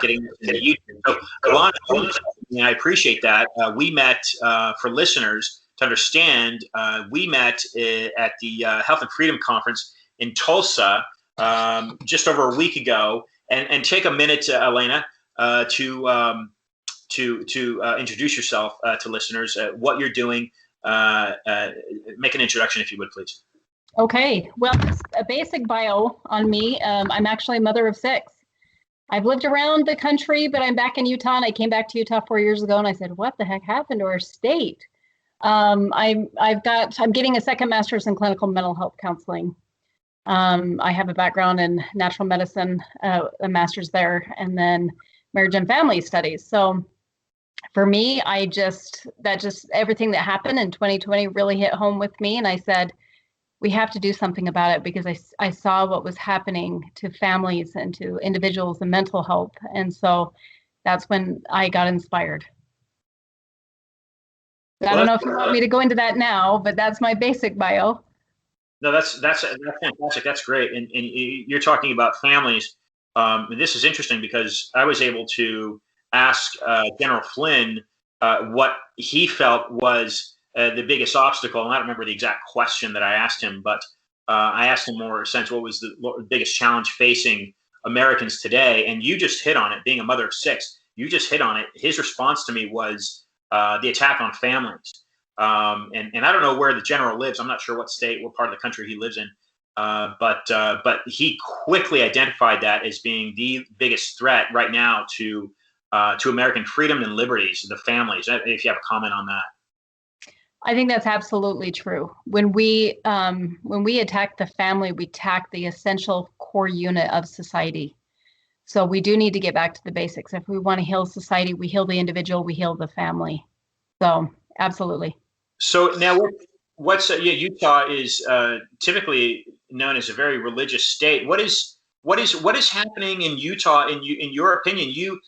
getting into YouTube. So, Alena, I appreciate that. We met, for listeners to understand, we met at the Health and Freedom Conference in Tulsa just over a week ago. And take a minute, Alena, to introduce yourself to listeners, what you're doing. Make an introduction, if you would, please. Okay. Well, a basic bio on me. I'm actually a mother of 6. I've lived around the country, but I'm back in Utah, and I came back to Utah 4 years ago, and I said, what the heck happened to our state? I'm getting a second master's in clinical mental health counseling. I have a background in natural medicine, a master's there, and then marriage and family studies. So for me, everything that happened in 2020 really hit home with me. And I said, we have to do something about it, because I saw what was happening to families and to individuals and mental health. And so that's when I got inspired. I don't know if you want me to go into that now, but that's my basic bio. No, that's fantastic. That's great. And you're talking about families. And this is interesting because I was able to ask General Flynn what he felt was the biggest obstacle. And I don't remember the exact question that I asked him, but I asked him more in a sense, what was the biggest challenge facing Americans today? And you just hit on it, being a mother of 6. You just hit on it. His response to me was the attack on families. And I don't know where the general lives. I'm not sure what state, what part of the country he lives in. But he quickly identified that as being the biggest threat right now to American freedom and liberties, the families. If you have a comment on that. I think that's absolutely true. When we attack the family, we attack the essential core unit of society. So we do need to get back to the basics. If we want to heal society, we heal the individual, we heal the family. So absolutely. So now, Utah is typically known as a very religious state. What is happening in Utah in your opinion? You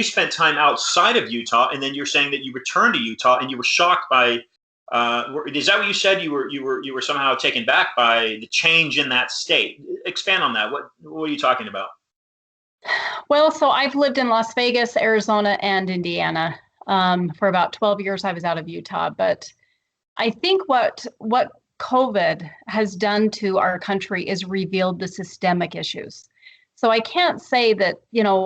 spent time outside of Utah, and then you're saying that you returned to Utah and you were shocked by. Is that what you said? You were somehow taken back by the change in that state. Expand on that. What are you talking about? Well, so I've lived in Las Vegas, Arizona, and Indiana. For about 12 years, I was out of Utah. But I think what COVID has done to our country is revealed the systemic issues. So I can't say that,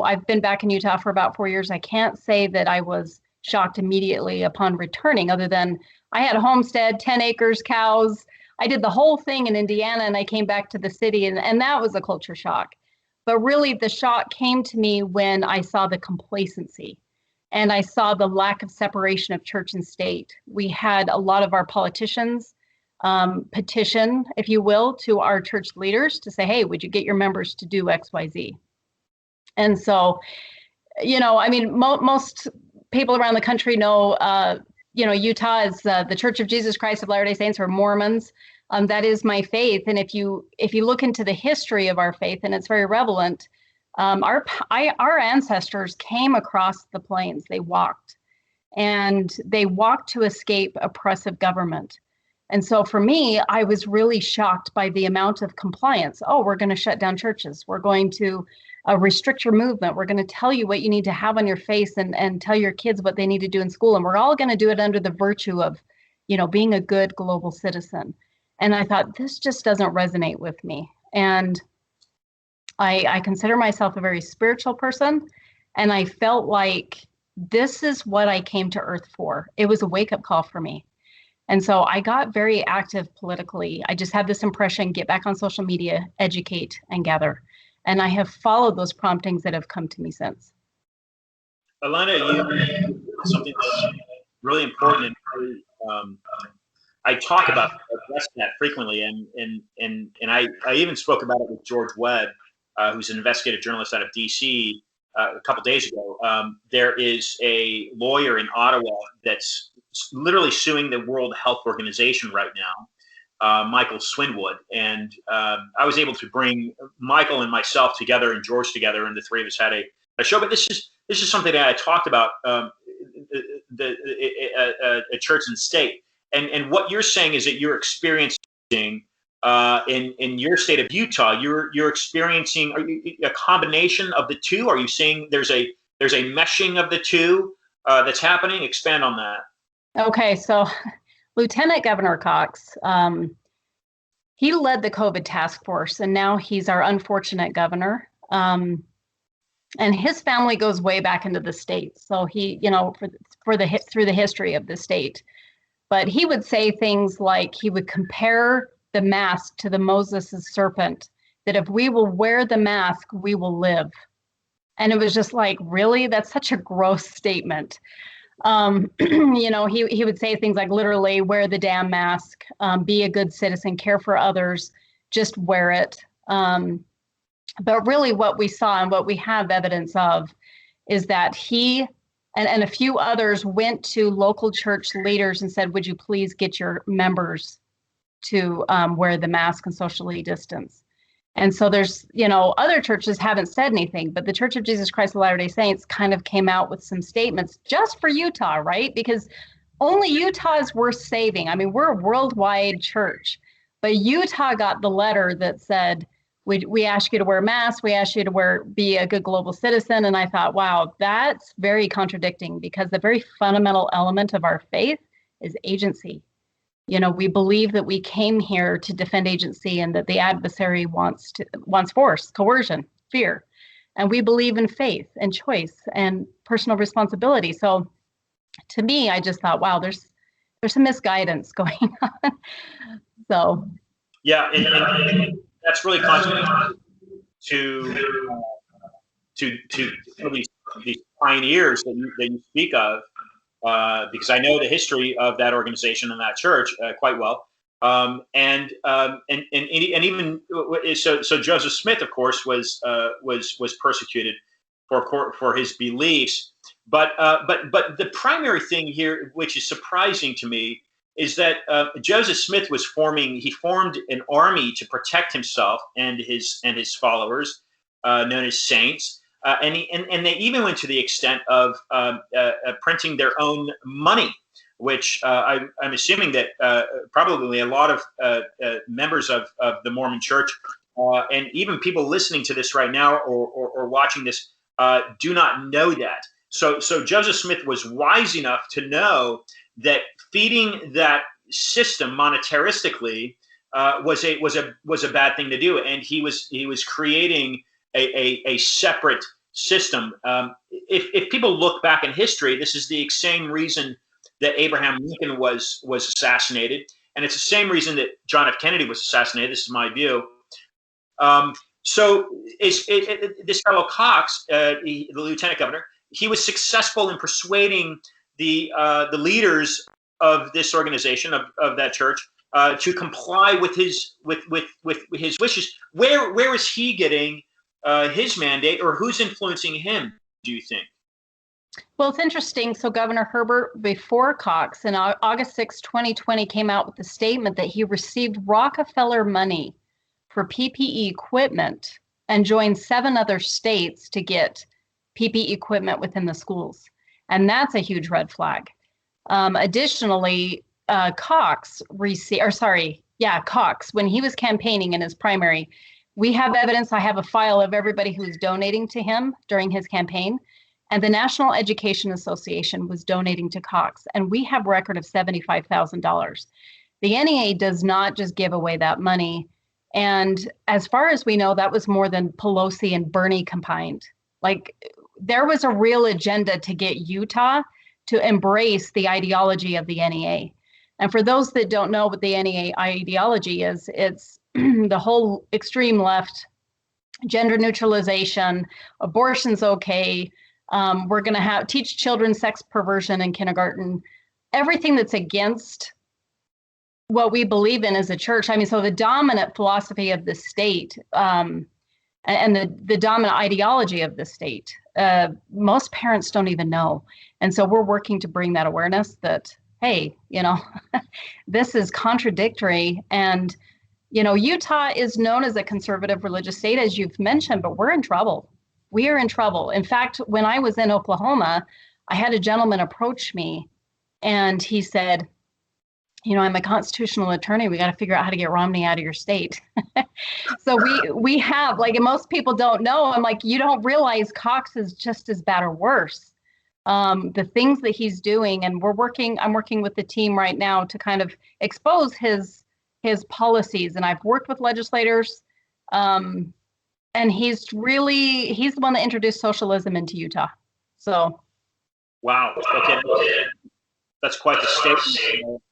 I've been back in Utah for about 4 years. I can't say that I was shocked immediately upon returning, other than I had a homestead, 10 acres, cows. I did the whole thing in Indiana, and I came back to the city, and that was a culture shock. But really, the shock came to me when I saw the complacency. And I saw the lack of separation of church and state. We had a lot of our politicians petition, if you will, to our church leaders to say, hey, would you get your members to do X, Y, Z? And so, most people around the country know, Utah is the Church of Jesus Christ of Latter-day Saints, or Mormons. That is my faith. And if you look into the history of our faith, and it's very relevant, our ancestors came across the plains. They walked to escape oppressive government. And so for me, I was really shocked by the amount of compliance. Oh, we're going to shut down churches. We're going to restrict your movement. We're going to tell you what you need to have on your face, and tell your kids what they need to do in school. And we're all going to do it under the virtue of, being a good global citizen. And I thought, this just doesn't resonate with me. And I consider myself a very spiritual person, and I felt like this is what I came to Earth for. It was a wake-up call for me. And so I got very active politically. I just had this impression, get back on social media, educate, and gather. And I have followed those promptings that have come to me since. Alena, you something that's really important, and I talk about that frequently, and I even spoke about it with George Webb, who's an investigative journalist out of D.C. A couple days ago. There is a lawyer in Ottawa that's literally suing the World Health Organization right now, Michael Swinwood. And I was able to bring Michael and myself together, and George together, and the three of us had a show. But this is something that I talked about, a church and state. And what you're saying is that you're experiencing in your state of Utah, you're experiencing a combination of the two? Are you seeing there's a meshing of the two that's happening? Expand on that. Okay, so Lieutenant Governor Cox, he led the COVID task force, and now he's our unfortunate governor. And his family goes way back into the state. So he, through the history of the state. But he would say things like he would compare the mask to the Moses' serpent, that if we will wear the mask, we will live. And it was just like, really? That's such a gross statement. He would say things like, literally, wear the damn mask, be a good citizen, care for others, just wear it. But really what we saw and what we have evidence of is that he and a few others went to local church leaders and said, would you please get your members to wear the mask and socially distance? And so there's, other churches haven't said anything, but the Church of Jesus Christ of Latter-day Saints kind of came out with some statements just for Utah, right? Because only Utah is worth saving. I mean, we're a worldwide church, but Utah got the letter that said, we ask you to wear masks, we ask you to be a good global citizen. And I thought, wow, that's very contradicting, because the very fundamental element of our faith is agency. We believe that we came here to defend agency, and that the adversary wants force, coercion, fear. And we believe in faith and choice and personal responsibility. So to me, I just thought, wow, there's some misguidance going on. So. Yeah. And that's really contradictory to these pioneers that you speak of, because I know the history of that organization and that church quite well, and even so Joseph Smith, of course, was persecuted for his beliefs, but the primary thing here, which is surprising to me, is that Joseph Smith he formed an army to protect himself and his followers, known as saints, and they even went to the extent of printing their own money, which I'm assuming that probably a lot of members of the Mormon Church, and even people listening to this right now or watching this, do not know that. So Joseph Smith was wise enough to know that feeding that system monetaristically was a bad thing to do, and he was creating a separate system. If people look back in history, this is the same reason that Abraham Lincoln was assassinated, and it's the same reason that John F. Kennedy was assassinated. This is my view. So this fellow Cox, the lieutenant governor, he was successful in persuading the leaders of this organization, of that church, to comply with his wishes. Where is he getting his mandate, or who's influencing him, do you think? Well, it's interesting. So Governor Herbert, before Cox, in August 6, 2020, came out with a statement that he received Rockefeller money for PPE equipment and joined 7 other states to get PPE equipment within the schools. And that's a huge red flag. Additionally, Cox, when he was campaigning in his primary, we have evidence. I have a file of everybody who was donating to him during his campaign. And the National Education Association was donating to Cox. And we have a record of $75,000. The NEA does not just give away that money. And as far as we know, that was more than Pelosi and Bernie combined. Like, there was a real agenda to get Utah to embrace the ideology of the NEA. And for those that don't know what the NEA ideology is, it's the whole extreme left, gender neutralization, abortion's okay. We're going to teach children sex perversion in kindergarten, everything that's against what we believe in as a church. I mean, so the dominant philosophy of the state, and the dominant ideology of the state, most parents don't even know. And so we're working to bring that awareness that, hey, this is contradictory. And, Utah is known as a conservative religious state, as you've mentioned, but we're in trouble. We are in trouble. In fact, when I was in Oklahoma, I had a gentleman approach me, and he said, I'm a constitutional attorney. We got to figure out how to get Romney out of your state. So we have, like, and most people don't know. I'm like, you don't realize Cox is just as bad or worse. The things that he's doing, and I'm working with the team right now to kind of expose his policies. And I've worked with legislators, and he's the one that introduced socialism into Utah. So, wow, okay, that's quite the statement,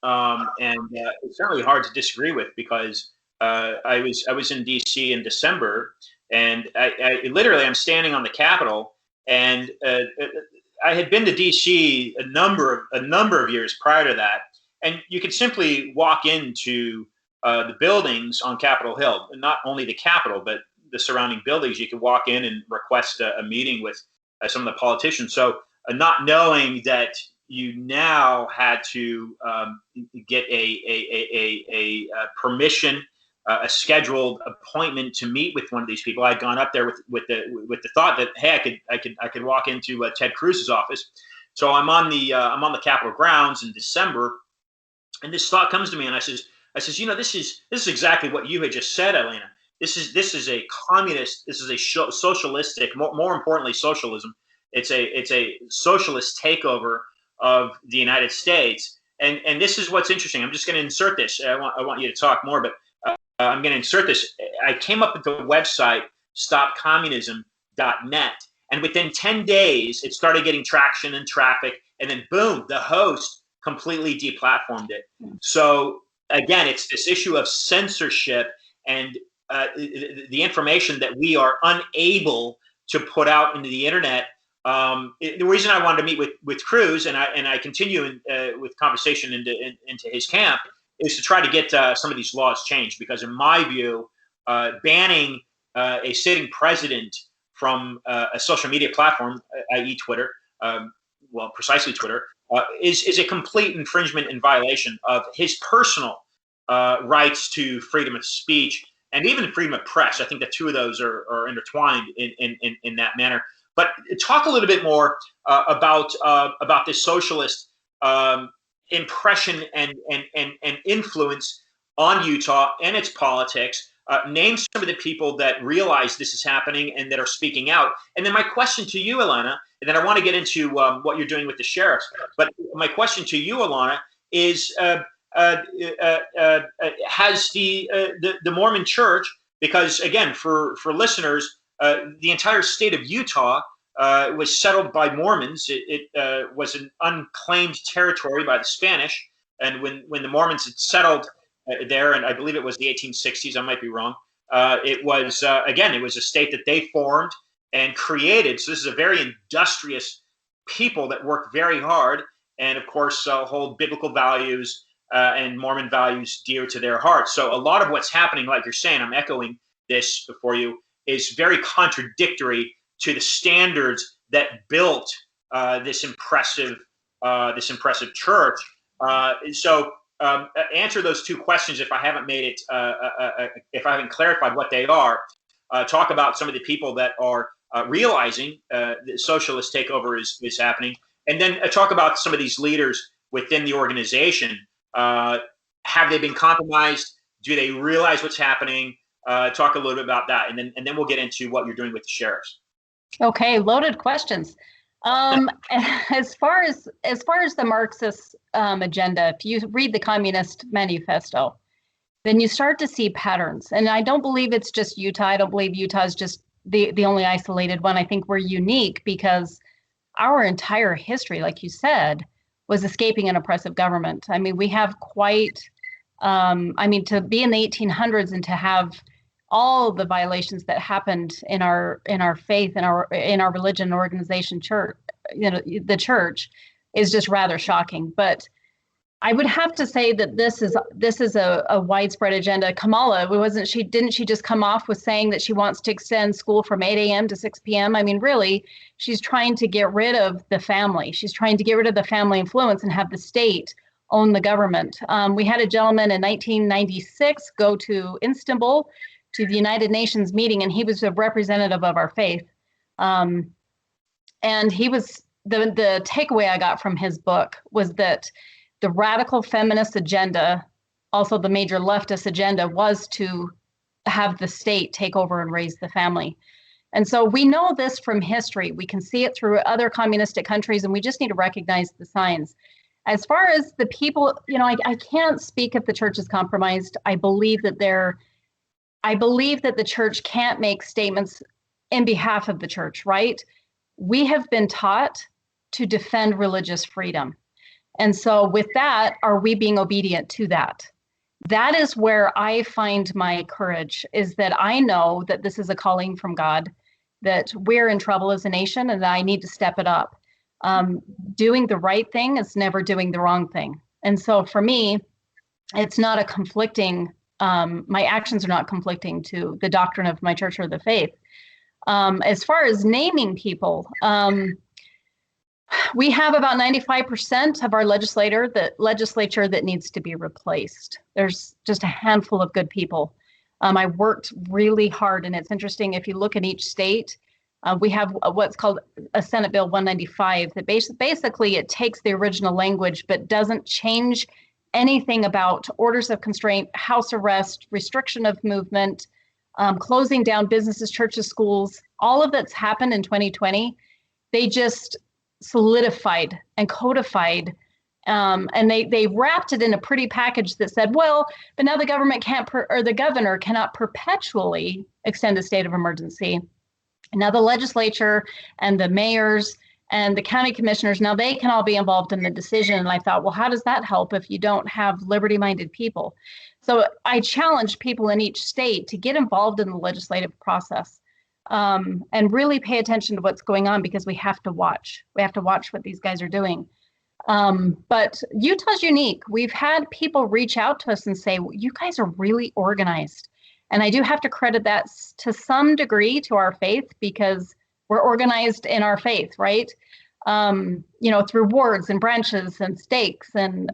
and it's certainly hard to disagree with, because I was in D.C. in December, and I'm standing on the Capitol, and I had been to D.C. a number of years prior to that, and you could simply walk into the buildings on Capitol Hill, and not only the Capitol, but the surrounding buildings. You could walk in and request a meeting with some of the politicians. So not knowing that you now had to get a permission, a scheduled appointment to meet with one of these people. I'd gone up there with the thought that, hey, I could walk into Ted Cruz's office. So I'm on the Capitol grounds in December, and this thought comes to me, and I says, this is exactly what you had just said, Alena. This is a communist. This is a socialistic. More importantly, socialism. It's a socialist takeover of the United States. And this is what's interesting. I'm just going to insert this. I want you to talk more, but I'm going to insert this. I came up with the website stopcommunism.net, and within 10 days, it started getting traction and traffic, and then boom, the host completely deplatformed it. So again, it's this issue of censorship and the information that we are unable to put out into the internet. The reason I wanted to meet with Cruz, and I continue with conversation into his camp, is to try to get some of these laws changed, because in my view, banning a sitting president from a social media platform, i.e. Twitter, precisely Twitter, is a complete infringement and violation of his personal rights to freedom of speech and even freedom of press. I think the two of those are intertwined in that manner. But talk a little bit more about this socialist impression and influence on Utah and its politics. Name some of the people that realize this is happening and that are speaking out. And then my question to you, Alena, and then I want to get into what you're doing with the sheriffs. But my question to you, Alena, is has the Mormon Church, because again, for listeners, the entire state of Utah was settled by Mormons. It was an unclaimed territory by the Spanish, and when the Mormons had settled there, and I believe it was the 1860s, I might be wrong, it was a state that they formed and created. So this is a very industrious people that work very hard, and of course hold biblical values and Mormon values dear to their hearts. So a lot of what's happening, like you're saying, I'm echoing this for you, is very contradictory to the standards that built this impressive church. So answer those two questions if I haven't made it, if I haven't clarified what they are. Talk about some of the people that are realizing the socialist takeover is happening, and then talk about some of these leaders within the organization. Have they been compromised? Do they realize what's happening? Talk a little bit about that, and then we'll get into what you're doing with the sheriffs. Okay, loaded questions. As far as the Marxist agenda, if you read the Communist Manifesto, then you start to see patterns. And I don't believe it's just Utah. I don't believe Utah is just the only isolated one. I think we're unique because our entire history, like you said, was escaping an oppressive government. I mean, we have quite, to be in the 1800s and to have all the violations that happened in our faith, in our religion and organization, church, the church, is just rather shocking. But I would have to say that this is a widespread agenda. Kamala, didn't she just come off with saying that she wants to extend school from 8 a.m. to 6 p.m.? I mean, really, she's trying to get rid of the family. She's trying to get rid of the family influence and have the state own the government. We had a gentleman in 1996 go to Istanbul to the United Nations meeting, and he was a representative of our faith. And he was the takeaway I got from his book was that the radical feminist agenda, also the major leftist agenda, was to have the state take over and raise the family. And so we know this from history. We can see it through other communistic countries, and we just need to recognize the signs. As far as the people, I can't speak if the church is compromised. I believe that the church can't make statements in behalf of the church, right? We have been taught to defend religious freedom. And so with that, are we being obedient to that? That is where I find my courage, is that I know that this is a calling from God, that we're in trouble as a nation and that I need to step it up. Doing the right thing is never doing the wrong thing. And so for me, it's not a conflicting, my actions are not conflicting to the doctrine of my church or the faith. As far as naming people, we have about 95% of our legislature that needs to be replaced. There's just a handful of good people. I worked really hard, and it's interesting, if you look at each state, we have what's called a Senate Bill 195 that basically it takes the original language but doesn't change anything about orders of constraint, house arrest, restriction of movement, closing down businesses, churches, schools. All of that's happened in 2020. They just solidified and codified, and they wrapped it in a pretty package that said, well, but now the government the governor cannot perpetually extend a state of emergency. Now the legislature and the mayors and the county commissioners, now they can all be involved in the decision. And I thought, well, how does that help if you don't have liberty-minded people? So I challenge people in each state to get involved in the legislative process, and really pay attention to what's going on, because we have to watch. We have to watch what these guys are doing. But Utah's unique. We've had people reach out to us and say, well, you guys are really organized. And I do have to credit that to some degree to our faith, because we're organized in our faith, right? Through wards and branches and stakes. And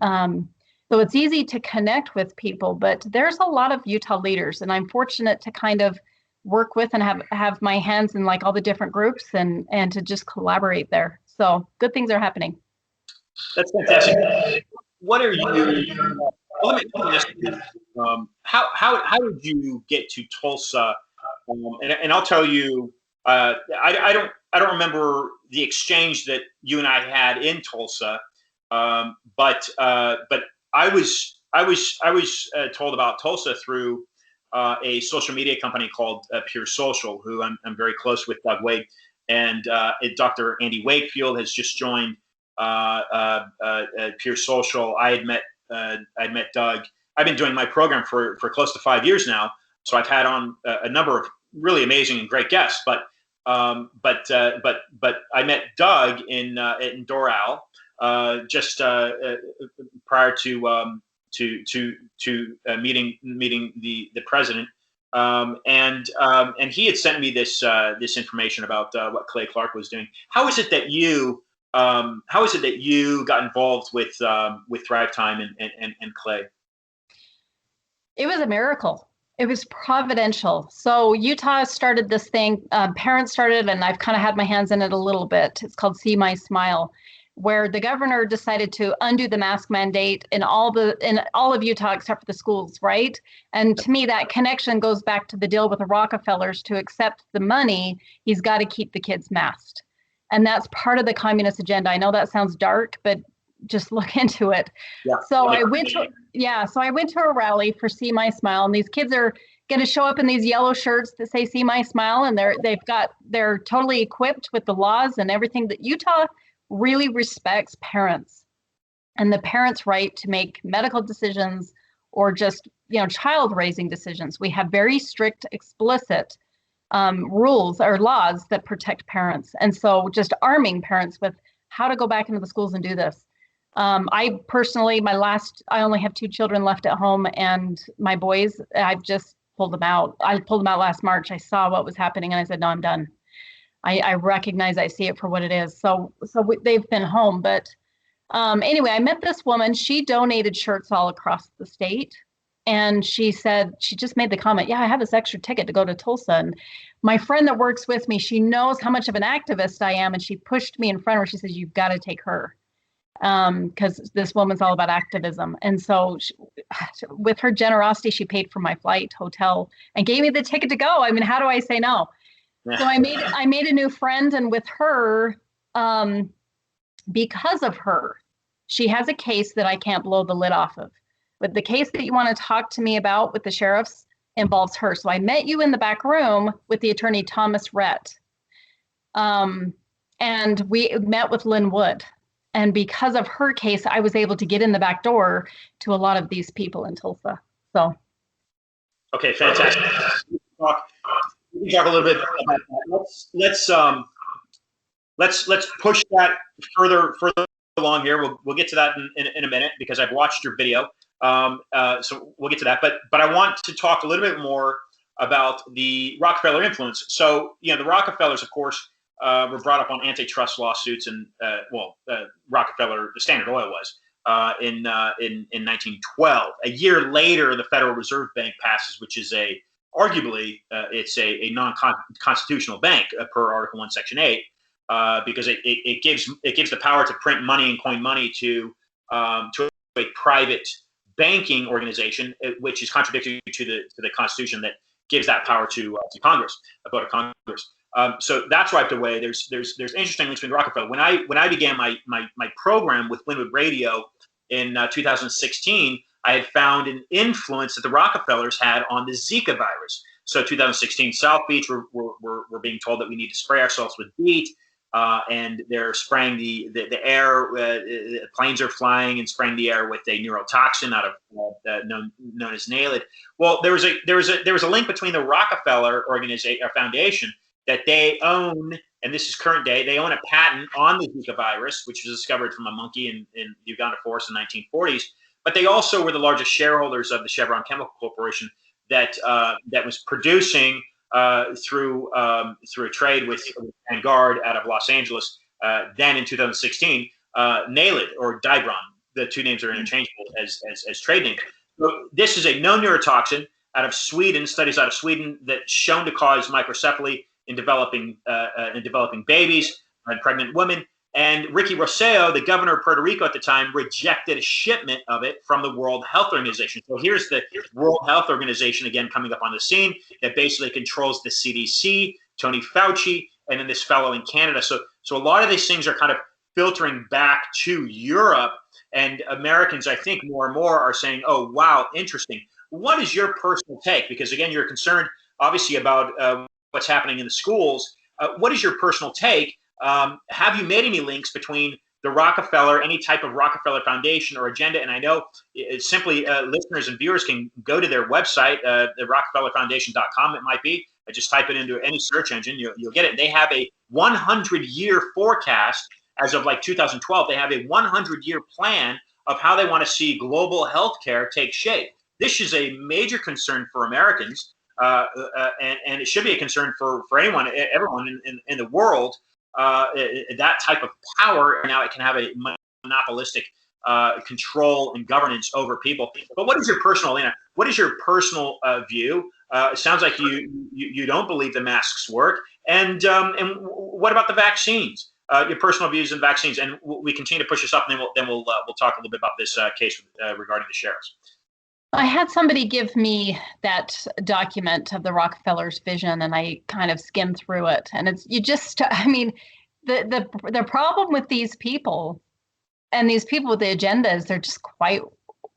so it's easy to connect with people, but there's a lot of Utah leaders, and I'm fortunate to kind of work with and have my hands in like all the different groups and to just collaborate there. So good things are happening. That's fantastic. What are you? Let me ask you, how did you get to Tulsa? And I'll tell you, I don't remember the exchange that you and I had in Tulsa, but I was told about Tulsa through a social media company called Pure Social, who I'm very close with, Doug Wade, and Dr. Andy Wakefield has just joined Pure Social. I'd met Doug. I've been doing my program for close to 5 years now, so I've had on a number of really amazing and great guests. But I met Doug in Doral just prior to meeting the president, and he had sent me this information about what Clay Clark was doing. How is it that you got involved with Thrive Time and Clay? It was a miracle. It was providential. So Utah started this thing. Parents started, and I've kind of had my hands in it a little bit. It's called See My Smile, where the governor decided to undo the mask mandate in all of Utah except for the schools, right? And to me, that connection goes back to the deal with the Rockefellers. To accept the money, he's got to keep the kids masked. And that's part of the communist agenda. I know that sounds dark, but just look into it. Yeah. So I went to a rally for See My Smile, and these kids are going to show up in these yellow shirts that say See My Smile, and they're totally equipped with the laws and everything. That Utah really respects parents and the parents' right to make medical decisions or just child raising decisions. We have very strict, explicit rules or laws that protect parents, and so just arming parents with how to go back into the schools and do this. I personally, I only have 2 children left at home, and my boys, I've just pulled them out. I pulled them out last March. I saw what was happening, and I said, no, I'm done. I recognize, I see it for what it is. So they've been home. But anyway, I met this woman. She donated shirts all across the state. And she said, she just made the comment, yeah, I have this extra ticket to go to Tulsa. And my friend that works with me, she knows how much of an activist I am. And she pushed me in front of her. She says, you've got to take her. because this woman's all about activism. And so with her generosity, she paid for my flight, hotel, and gave me the ticket to go. I mean, how do I say no? So I made a new friend, and with her, because of her, she has a case that I can't blow the lid off of. But the case that you want to talk to me about with the sheriffs involves her. So I met you in the back room with the attorney Thomas Rhett. And we met with Lynn Wood. And because of her case, I was able to get in the back door to a lot of these people in Tulsa. So. Okay, fantastic. We can talk a little bit about that. Let's push that further along here. We'll get to that in a minute because I've watched your video. So we'll get to that. But I want to talk a little bit more about the Rockefeller influence. So, the Rockefellers, of course, were brought up on antitrust lawsuits, and Rockefeller, the Standard Oil was in 1912. A year later, the Federal Reserve Bank passes, which is arguably it's a non-constitutional bank per Article 1, Section 8, because it gives the power to print money and coin money to a private banking organization, which is contradictory to the Constitution that gives that power to Congress, a vote of Congress. So that's wiped away. There's interesting links between Rockefeller. When I began my program with Linwood Radio in 2016, I had found an influence that the Rockefellers had on the Zika virus. So 2016, South Beach, we're being told that we need to spray ourselves with DEET, and they're spraying the air. Planes are flying and spraying the air with a neurotoxin out of known as NAILID. Well, there was a link between the Rockefeller Foundation that they own, and this is current day. They own a patent on the Zika virus, which was discovered from a monkey in the Uganda forest in the 1940s. But they also were the largest shareholders of the Chevron Chemical Corporation that was producing through a trade with Vanguard out of Los Angeles. Then in 2016, NAILID or Dibron, the two names are interchangeable as trade names. So this is a known neurotoxin out of Sweden, studies out of Sweden that's shown to cause microcephaly in developing babies and pregnant women. And Ricky Rosselló, the governor of Puerto Rico at the time, rejected a shipment of it from the World Health Organization. So here's the World Health Organization again coming up on the scene that basically controls the CDC, Tony Fauci, and then this fellow in Canada. So a lot of these things are kind of filtering back to Europe, and Americans, I think, more and more are saying, "Oh, wow, interesting." What is your personal take? Because again, you're concerned, obviously, about what's happening in the schools. What is your personal take? Have you made any links between the Rockefeller, any type of Rockefeller Foundation or agenda? And I know it's simply listeners and viewers can go to their website, the RockefellerFoundation.com, it might be. Just type it into any search engine, you'll get it. They have a 100-year forecast as of like 2012. They have a 100-year plan of how they want to see global healthcare take shape. This is a major concern for Americans, and it should be a concern for everyone in the world. That type of power, and now it can have a monopolistic control and governance over people. But what is your personal, Alena? What is your personal view? It sounds like you don't believe the masks work. And what about the vaccines? Your personal views on vaccines, and we continue to push this up, and then we'll talk a little bit about this case regarding the sheriffs. I had somebody give me that document of the Rockefellers' vision, and I kind of skimmed through it. And the problem with these people and these people with the agendas, they're just quite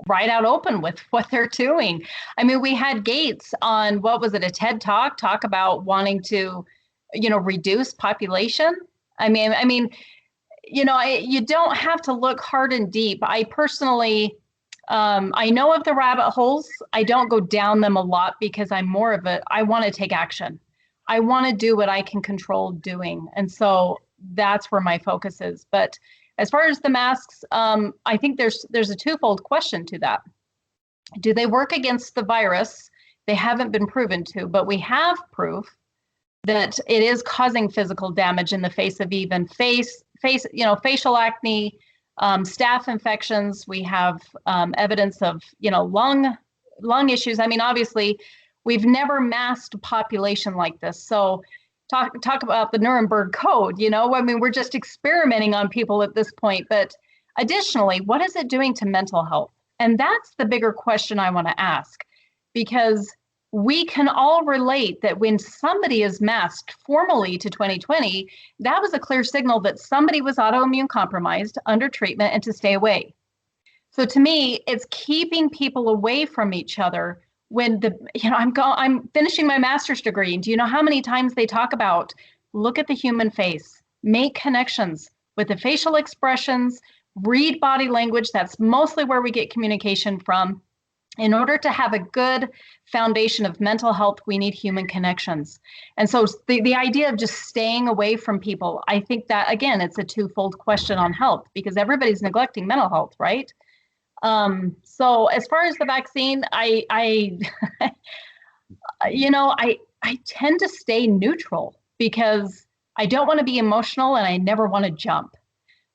right out open with what they're doing. I mean, we had Gates on, what was it, a TED talk about wanting to, reduce population. I mean, you don't have to look hard and deep. I personally, I know of the rabbit holes. I don't go down them a lot because I'm more of I want to take action. I want to do what I can control doing. And so that's where my focus is. But as far as the masks, I think there's a twofold question to that. Do they work against the virus? They haven't been proven to, but we have proof that it is causing physical damage in the face of even facial acne, staph infections. We have evidence of, lung issues. I mean, obviously, we've never masked a population like this. So talk about the Nuremberg Code, we're just experimenting on people at this point. But Additionally, what is it doing to mental health? And that's the bigger question I want to ask, because we can all relate that when somebody is masked formally to 2020, that was a clear signal that somebody was autoimmune compromised, under treatment, and to stay away. So to me, it's keeping people away from each other. When I'm finishing my master's degree, and do you know how many times they talk about look at the human face, make connections with the facial expressions, read body language? That's mostly where we get communication from. In order to have a good foundation of mental health, we need human connections. And so the idea of just staying away from people, I think that, again, it's a twofold question on health, because everybody's neglecting mental health, right? So as far as the vaccine, I tend to stay neutral because I don't want to be emotional and I never want to jump.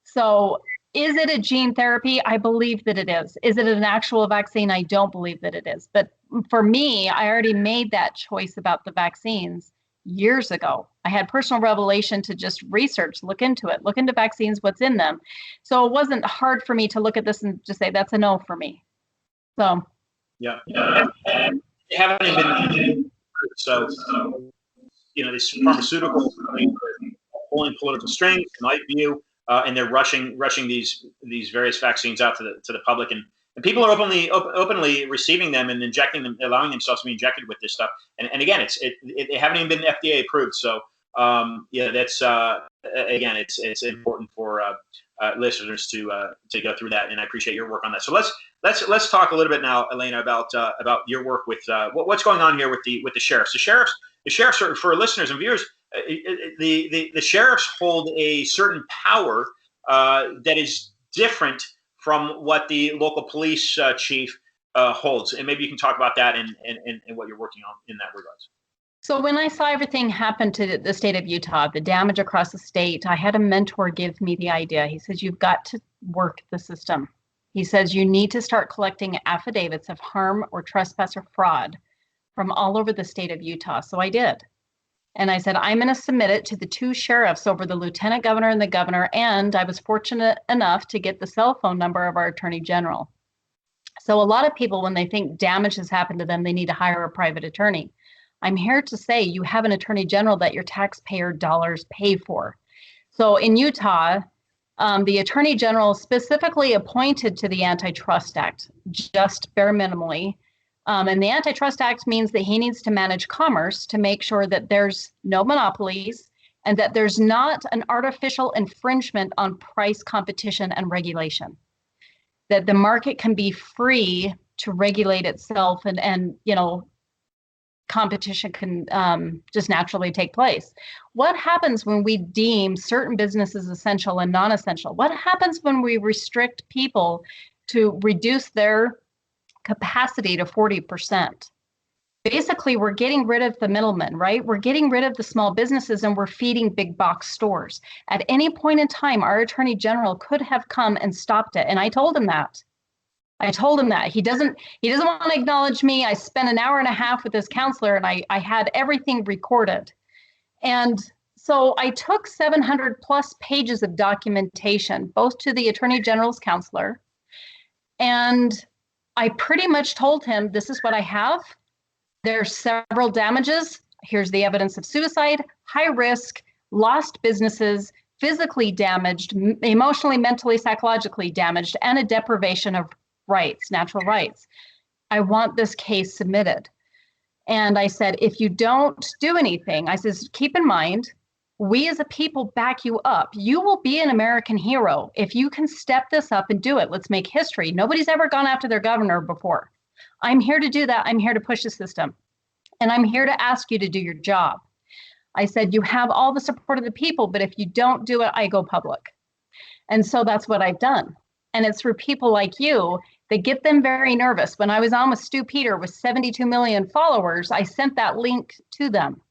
So is it a gene therapy? I believe that it is. Is it an actual vaccine? I don't believe that it is. But for me, I already made that choice about the vaccines years ago. I had personal revelation to just research, look into vaccines, what's in them. So it wasn't hard for me to look at this and just say, that's a no for me. So. Yeah. And they haven't been, so, these pharmaceuticals pulling political strings, in my view, and they're rushing these various vaccines out to the public, and people are openly receiving them and injecting them, allowing themselves to be injected with this stuff. And again, they haven't even been FDA approved. So that's again, it's important for listeners to go through that. And I appreciate your work on that. So let's talk a little bit now, Alena, about your work with what's going on here with the sheriffs. The sheriffs are, for listeners and viewers, the sheriffs hold a certain power that is different from what the local police chief holds. And maybe you can talk about that and what you're working on in that regards. So when I saw everything happen to the state of Utah, the damage across the state, I had a mentor give me the idea. He says, you've got to work the system. He says, you need to start collecting affidavits of harm or trespass or fraud from all over the state of Utah. So I did. And I said, I'm going to submit it to the two sheriffs over the lieutenant governor and the governor. And I was fortunate enough to get the cell phone number of our attorney general. So a lot of people, when they think damage has happened to them, they need to hire a private attorney. I'm here to say you have an attorney general that your taxpayer dollars pay for. So in Utah, the attorney general specifically appointed to the Antitrust Act, just bare minimally. And the Antitrust Act means that he needs to manage commerce to make sure that there's no monopolies and that there's not an artificial infringement on price competition and regulation, that the market can be free to regulate itself and competition can just naturally take place. What happens when we deem certain businesses essential and non-essential? What happens when we restrict people to reduce their capacity to 40%? Basically, we're getting rid of the middlemen, right? We're getting rid of the small businesses and we're feeding big box stores. At any point in time, our attorney general could have come and stopped it. And I told him that. He doesn't want to acknowledge me. I spent an hour and a half with his counselor and I had everything recorded. And so I took 700 plus pages of documentation, both to the attorney general's counselor, and I pretty much told him, this is what I have. There's several damages. Here's the evidence of suicide, high risk, lost businesses, physically damaged, emotionally, mentally, psychologically damaged, and a deprivation of rights, natural rights. I want this case submitted. And I said, if you don't do anything, I says, keep in mind, we as a people back you up. You will be an American hero if you can step this up and do it. Let's make history. Nobody's ever gone after their governor before. I'm here to do that. I'm here to push the system. And I'm here to ask you to do your job. I said, you have all the support of the people, but if you don't do it, I go public. And so that's what I've done. And it's through people like you that get them very nervous. When I was on with Stu Peter with 72 million followers, I sent that link to them.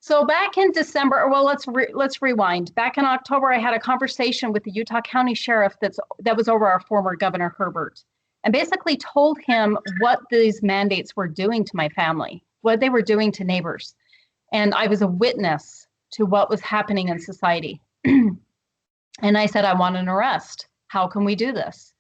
So back in December, well, let's rewind. Back in October, I had a conversation with the Utah County Sheriff that was over our former Governor Herbert, and basically told him what these mandates were doing to my family, what they were doing to neighbors. And I was a witness to what was happening in society. And I said, I want an arrest. How can we do this?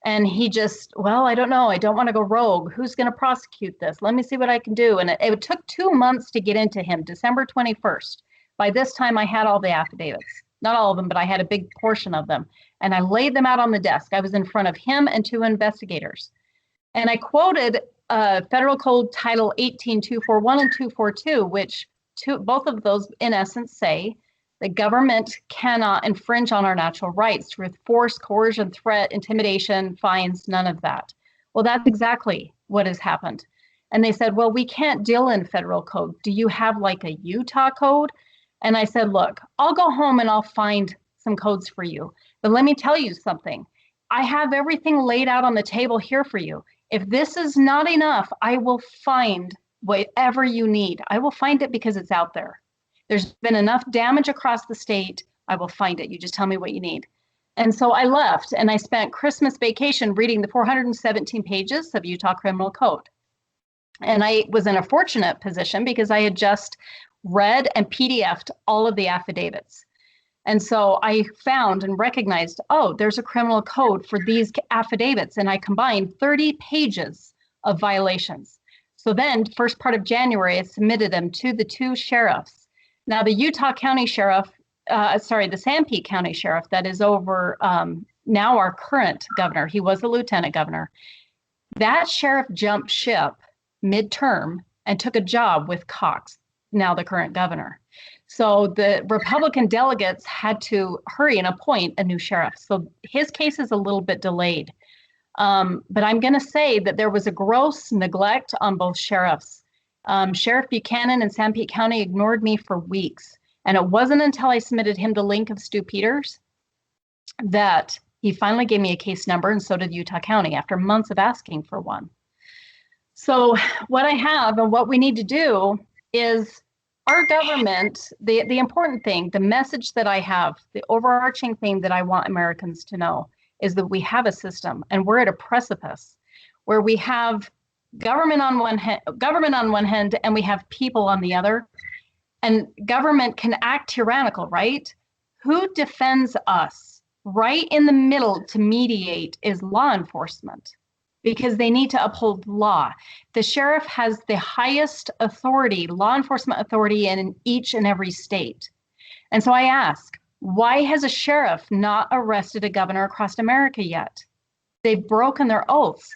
And he just, well, I don't know. I don't want to go rogue. Who's going to prosecute this? Let me see what I can do. And it took 2 months to get into him, December 21st. By this time, I had all the affidavits. Not all of them, but I had a big portion of them. And I laid them out on the desk. I was in front of him and 2 investigators. And I quoted Federal Code Title 18241 and 242, which both of those, in essence, say the government cannot infringe on our natural rights through force, coercion, threat, intimidation, fines, none of that. Well, that's exactly what has happened. And they said, well, we can't deal in federal code. Do you have like a Utah code? And I said, look, I'll go home and I'll find some codes for you. But let me tell you something. I have everything laid out on the table here for you. If this is not enough, I will find whatever you need. I will find it because it's out there. There's been enough damage across the state. I will find it. You just tell me what you need. And so I left and I spent Christmas vacation reading the 417 pages of Utah Criminal Code. And I was in a fortunate position because I had just read and PDF'd all of the affidavits. And so I found and recognized, oh, there's a criminal code for these affidavits. And I combined 30 pages of violations. So then first part of January, I submitted them to the 2 sheriffs. Now, the Utah County Sheriff, the Sanpete County Sheriff that is over now our current governor, he was the lieutenant governor, that sheriff jumped ship midterm and took a job with Cox, now the current governor. So the Republican delegates had to hurry and appoint a new sheriff. So his case is a little bit delayed. But I'm going to say that there was a gross neglect on both sheriffs. Sheriff Buchanan in Sanpete County ignored me for weeks. And it wasn't until I submitted him the link of Stu Peters that he finally gave me a case number, and so did Utah County after months of asking for one. So what I have and what we need to do is our government, the important thing, the message that I have, the overarching thing that I want Americans to know is that we have a system and we're at a precipice where we have government on one hand, and we have people on the other. And government can act tyrannical, right? Who defends us? Right in the middle to mediate is law enforcement, because they need to uphold law. The sheriff has the highest authority, law enforcement authority in each and every state. And so I ask, why has a sheriff not arrested a governor across America yet? They've broken their oaths.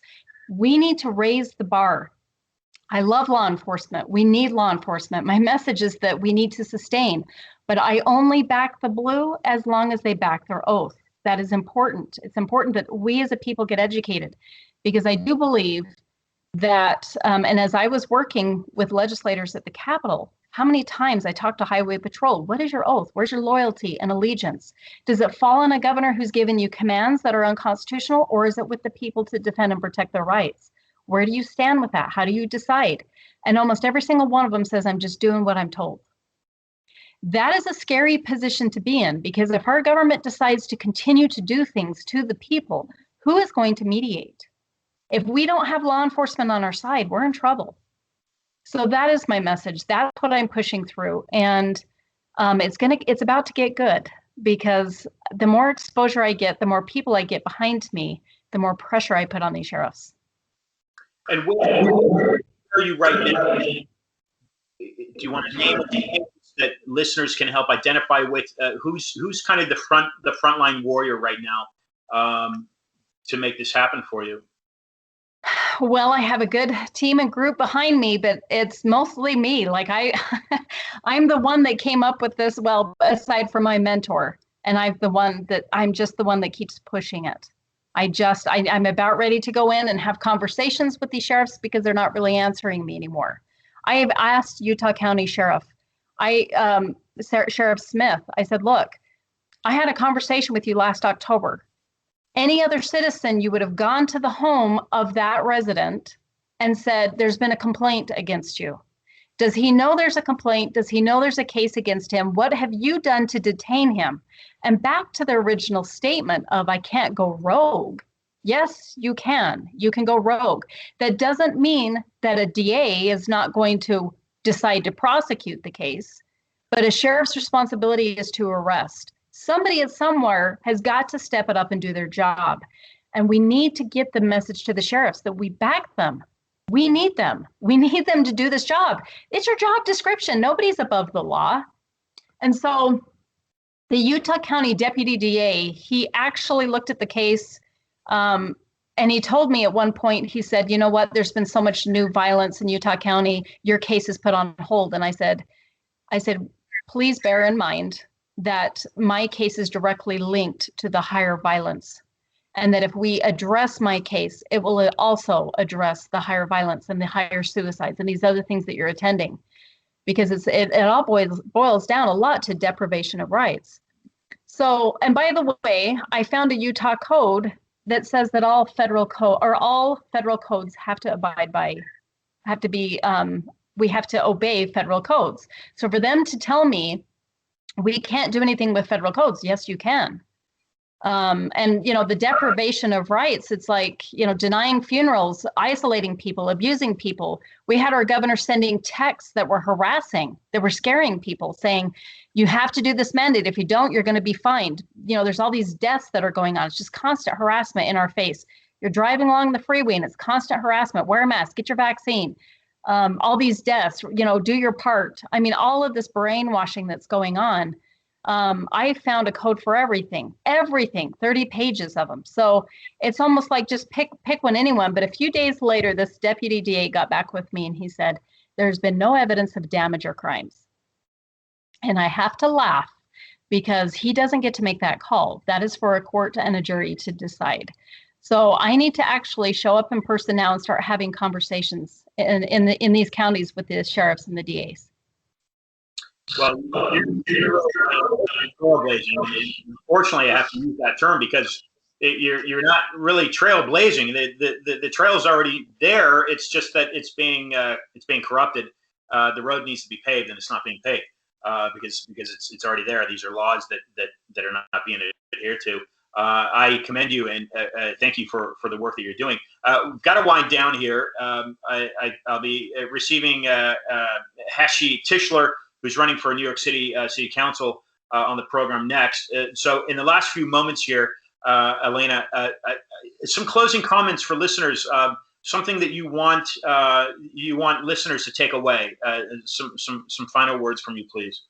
We need to raise the bar. I love law enforcement. We need law enforcement. My message is that we need to sustain, but I only back the blue as long as they back their oath. That is important. It's important that we as a people get educated, because I do believe that, and as I was working with legislators at the Capitol, how many times I talked to Highway Patrol, what is your oath? Where's your loyalty and allegiance? Does it fall on a governor who's given you commands that are unconstitutional, or is it with the people to defend and protect their rights? Where do you stand with that? How do you decide? And almost every single one of them says, I'm just doing what I'm told. That is a scary position to be in, because if our government decides to continue to do things to the people, who is going to mediate? If we don't have law enforcement on our side, we're in trouble. So that is my message. That's what I'm pushing through. And it's about to get good, because the more exposure I get, the more people I get behind me, the more pressure I put on these sheriffs. And where are you right now? Do you want to name names that listeners can help identify with? Who's kind of the frontline warrior right now to make this happen for you? Well, I have a good team and group behind me, but it's mostly me. Like I'm the one that came up with this. Well, aside from my mentor, and I'm just the one that keeps pushing it. I'm about ready to go in and have conversations with these sheriffs, because they're not really answering me anymore. I have asked Utah County Sheriff, Sheriff Smith, I said, look, I had a conversation with you last October. Any other citizen, you would have gone to the home of that resident and said, there's been a complaint against you. Does he know there's a complaint? Does he know there's a case against him? What have you done to detain him? And back to the original statement of, I can't go rogue. Yes, you can. You can go rogue. That doesn't mean that a DA is not going to decide to prosecute the case, but a sheriff's responsibility is to arrest. Somebody at somewhere has got to step it up and do their job. And we need to get the message to the sheriffs that we back them. We need them. We need them to do this job. It's your job description. Nobody's above the law. And so the Utah County Deputy DA, he actually looked at the case, and he told me at one point, he said, you know what, there's been so much new violence in Utah County, your case is put on hold. And I said, please bear in mind that my case is directly linked to the higher violence. And that if we address my case, it will also address the higher violence and the higher suicides and these other things that you're attending. Because it all boils down a lot to deprivation of rights. So, and by the way, I found a Utah code that says that all federal codes have to abide by, we have to obey federal codes. So for them to tell me we can't do anything with federal codes, yes, you can. And, you know, the deprivation of rights, it's like, you know, denying funerals, isolating people, abusing people. We had our governor sending texts that were harassing, that were scaring people, saying, you have to do this mandate. If you don't, you're going to be fined. You know, there's all these deaths that are going on. It's just constant harassment in our face. You're driving along the freeway and it's constant harassment. Wear a mask, get your vaccine. All these deaths, you know, do your part. I mean, all of this brainwashing that's going on. I found a code for everything, 30 pages of them. So it's almost like just pick one, anyone. But a few days later, this deputy DA got back with me and he said, there's been no evidence of damage or crimes. And I have to laugh because he doesn't get to make that call. That is for a court and a jury to decide. So I need to actually show up in person now and start having conversations in these counties with the sheriffs and the DAs. Well, you're trailblazing. Unfortunately, I have to use that term because you're not really trailblazing. The trail is already there. It's just that it's being corrupted. The road needs to be paved, and it's not being paved because it's already there. These are laws that are not being adhered to. I commend you and thank you for the work that you're doing. We've got to wind down here. I'll be receiving Hashi Tischler, who's running for New York City City Council on the program next. So in the last few moments here, Alena, some closing comments for listeners, something that you want listeners to take away, some final words from you, please.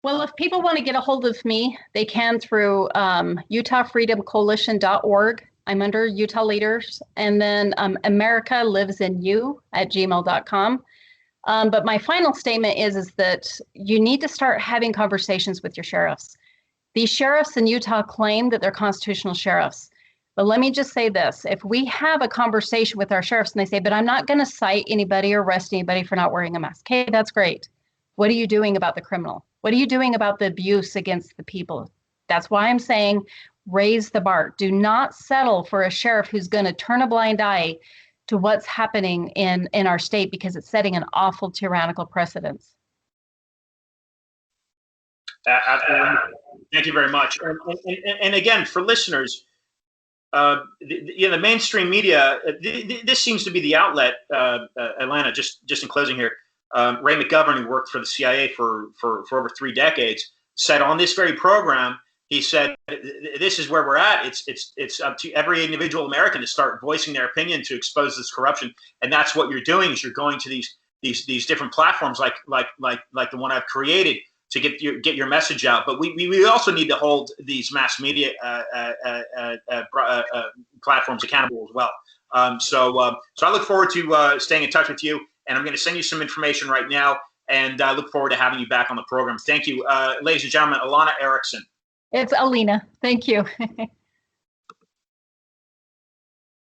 Well, if people want to get a hold of me, they can through utahfreedomcoalition.org. I'm under Utah Leaders, and then americalivesin.you@gmail.com. But my final statement is that you need to start having conversations with your sheriffs. These sheriffs in Utah claim that they're constitutional sheriffs. But let me just say this. If we have a conversation with our sheriffs and they say, but I'm not going to cite anybody or arrest anybody for not wearing a mask. Okay, that's great. What are you doing about the criminal? What are you doing about the abuse against the people? That's why I'm saying raise the bar. Do not settle for a sheriff who's going to turn a blind eye to what's happening in our state because it's setting an awful tyrannical precedence. Thank you very much. And again, for listeners, the mainstream media, this seems to be the outlet, Alena, just in closing here. Ray McGovern, who worked for the CIA for over 3 decades, said on this very program, he said, this is where we're at. It's up to every individual American to start voicing their opinion to expose this corruption. And that's what you're doing is you're going to these different platforms like the one I've created to get your message out. But we also need to hold these mass media platforms accountable as well. So I look forward to staying in touch with you. And I'm going to send you some information right now. And I look forward to having you back on the program. Thank you. Ladies and gentlemen, Alena Ericksen. It's Alena. Thank you.